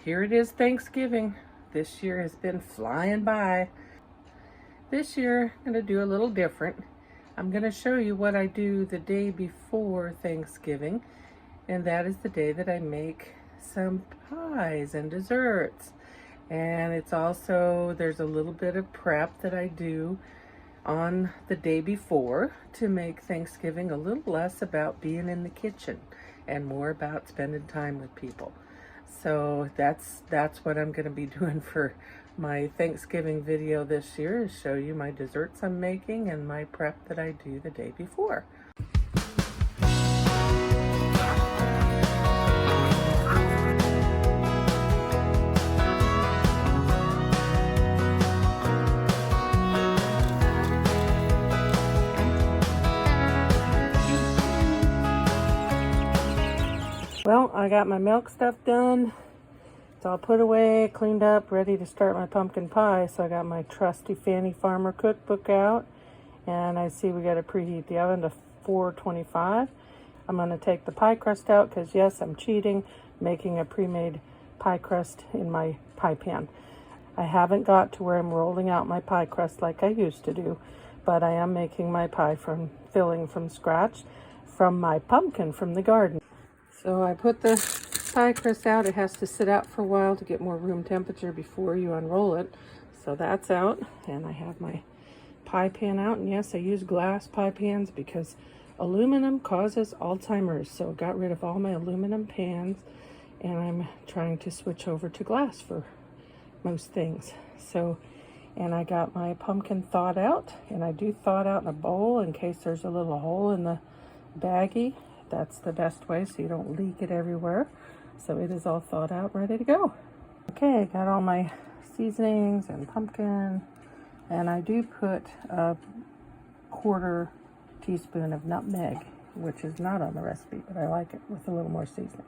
Here it is, Thanksgiving. This year has been flying by. This year, I'm going to do a little different. I'm going to show you what I do the day before Thanksgiving, and that is the day that I make some pies and desserts. And it's also, there's a little bit of prep that I do on the day before to make Thanksgiving a little less about being in the kitchen and more about spending time with people. So that's what I'm going to be doing for my Thanksgiving video this year, is show you my desserts I'm making and my prep that I do the day before. Well, I got my milk stuff done. It's all put away, cleaned up, ready to start my pumpkin pie. So I got my trusty Fanny Farmer cookbook out, and I see we got to preheat the oven to 425. I'm going to take the pie crust out because, yes, I'm cheating, making a pre-made pie crust in my pie pan. I haven't got to where I'm rolling out my pie crust like I used to do, but I am making my pie from filling from scratch from my pumpkin from the garden. So I put the pie crust out. It has to sit out for a while to get more room temperature before you unroll it. So that's out, and I have my pie pan out. And yes, I use glass pie pans because aluminum causes Alzheimer's. So I got rid of all my aluminum pans, and I'm trying to switch over to glass for most things. So, and I got my pumpkin thawed out, and I do thaw it out in a bowl in case there's a little hole in the baggie. That's the best way so you don't leak it everywhere. So it is all thawed out, ready to go. Okay, I got all my seasonings and pumpkin, and I do put a 1/4 teaspoon of nutmeg, which is not on the recipe, but I like it with a little more seasoning.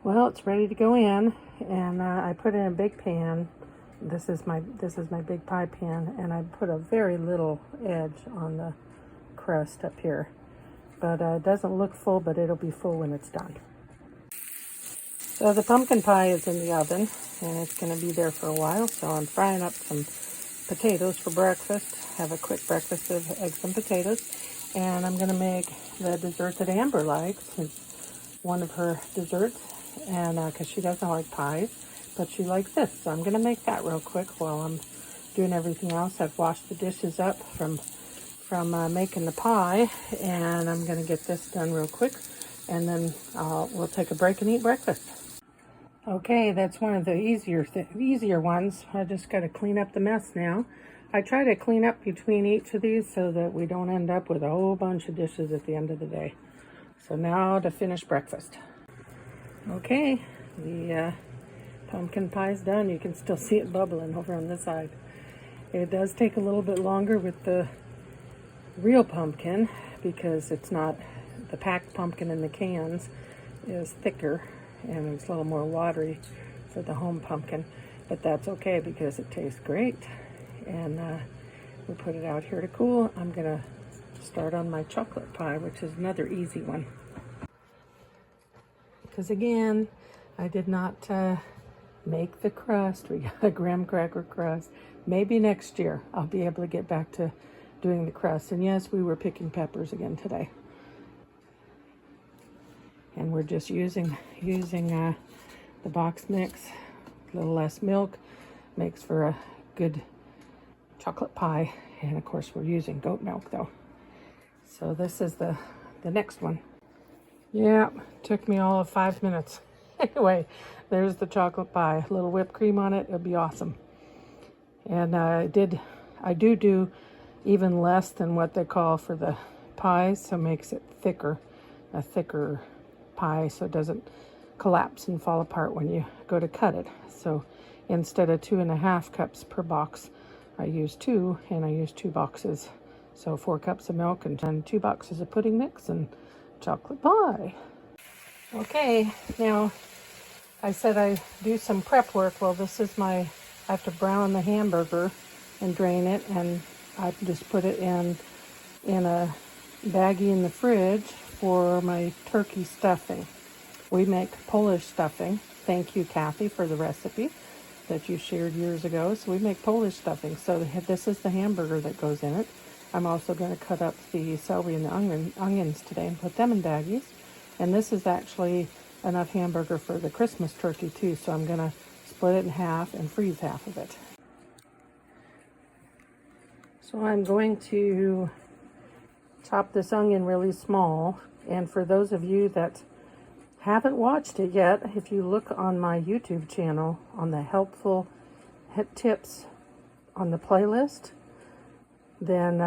Well, it's ready to go in, and I put it in a big pan. This is my big pie pan, and I put a very little edge on the crust up here. But it doesn't look full, but it'll be full when it's done. So the pumpkin pie is in the oven, and it's going to be there for a while. So I'm frying up some potatoes for breakfast. Have a quick breakfast of eggs and potatoes. And I'm going to make the dessert that Amber likes. It's one of her desserts, and because she doesn't like pies, but she likes this. So I'm going to make that real quick while I'm doing everything else. I've washed the dishes up from making the pie, and I'm going to get this done real quick, and then we'll take a break and eat breakfast. Okay, that's one of the easier ones. I just got to clean up the mess now. I try to clean up between each of these so that we don't end up with a whole bunch of dishes at the end of the day. So now to finish breakfast. Okay, the pumpkin pie's done. You can still see it bubbling over on this side. It does take a little bit longer with the real pumpkin because it's not, the packed pumpkin in the cans is thicker and it's a little more watery for the home pumpkin, but that's okay because it tastes great. And we put it out here to cool. I'm gonna start on my chocolate pie, which is another easy one, because again, I did not make the crust. We got a graham cracker crust. Maybe next year I'll be able to get back to doing the crust. And yes, we were picking peppers again today, and we're just using the box mix. A little less milk makes for a good chocolate pie, and of course we're using goat milk though. So this is the next one. Yeah, took me all of 5 minutes. Anyway, there's the chocolate pie. A little whipped cream on it, it'll be awesome. And I do even less than what they call for the pies, so it makes it thicker, a thicker pie, so it doesn't collapse and fall apart when you go to cut it. So instead of 2.5 cups per box, I use 2, and I use 2 boxes. So 4 cups of milk and 2 boxes of pudding mix and chocolate pie. Okay, now I said I do some prep work. Well, this is I have to brown the hamburger and drain it, and I just put it in a baggie in the fridge for my turkey stuffing. We make Polish stuffing. Thank you, Kathy, for the recipe that you shared years ago. So we make Polish stuffing. So this is the hamburger that goes in it. I'm also going to cut up the celery and the onions today and put them in baggies. And this is actually enough hamburger for the Christmas turkey too. So I'm going to split it in half and freeze half of it. So I'm going to chop this onion really small. And for those of you that haven't watched it yet, if you look on my YouTube channel on the helpful tips on the playlist, then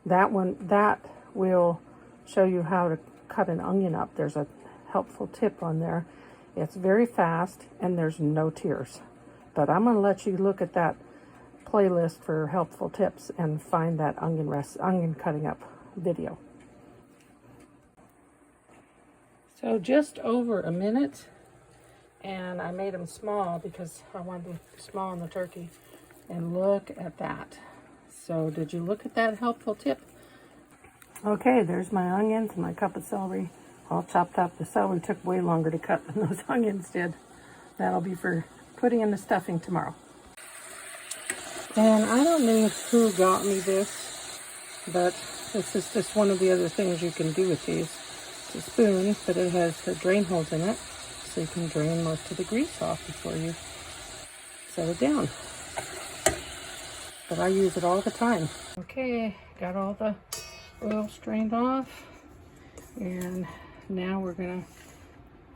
that will show you how to cut an onion up. There's a helpful tip on there. It's very fast and there's no tears. But I'm going to let you look at that playlist for helpful tips and find that onion cutting up video. So just over a minute, and I made them small because I wanted them small on the turkey. And look at that. So did you look at that helpful tip? Okay, there's my onions and my cup of celery all chopped up. The celery took way longer to cut than those onions did. That'll be for putting in the stuffing tomorrow. And I don't know who got me this, but this is just one of the other things you can do with these. A spoon, but it has the drain holes in it, so you can drain most of the grease off before you set it down. But I use it all the time. Okay, got all the oil strained off, and now we're gonna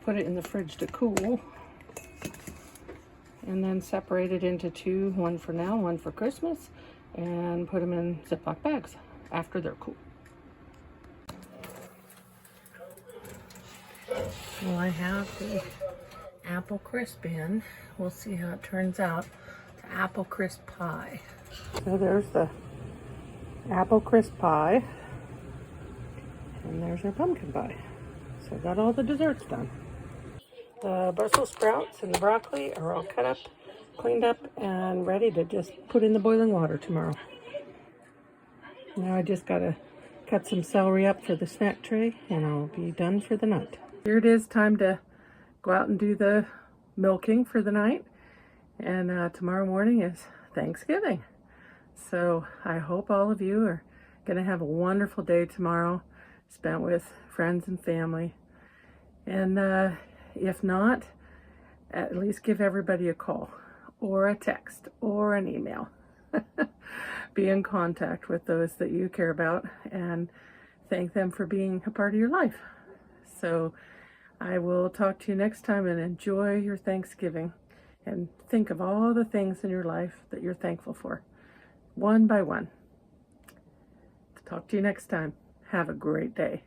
put it in the fridge to cool, and then separate it into two, one for now, one for Christmas, and put them in Ziploc bags after they're cool. Well, I have the apple crisp in. We'll see how it turns out. The apple crisp pie. So there's the apple crisp pie. And there's our pumpkin pie. So I got all the desserts done. The Brussels sprouts and the broccoli are all cut up, cleaned up, and ready to just put in the boiling water tomorrow. Now I just gotta cut some celery up for the snack tray, and I'll be done for the night. Here it is, time to go out and do the milking for the night. And tomorrow morning is Thanksgiving. So I hope all of you are going to have a wonderful day tomorrow, spent with friends and family. And if not, at least give everybody a call or a text or an email. Be in contact with those that you care about and thank them for being a part of your life. So I will talk to you next time, and enjoy your Thanksgiving and think of all the things in your life that you're thankful for, one by one. Talk to you next time. Have a great day.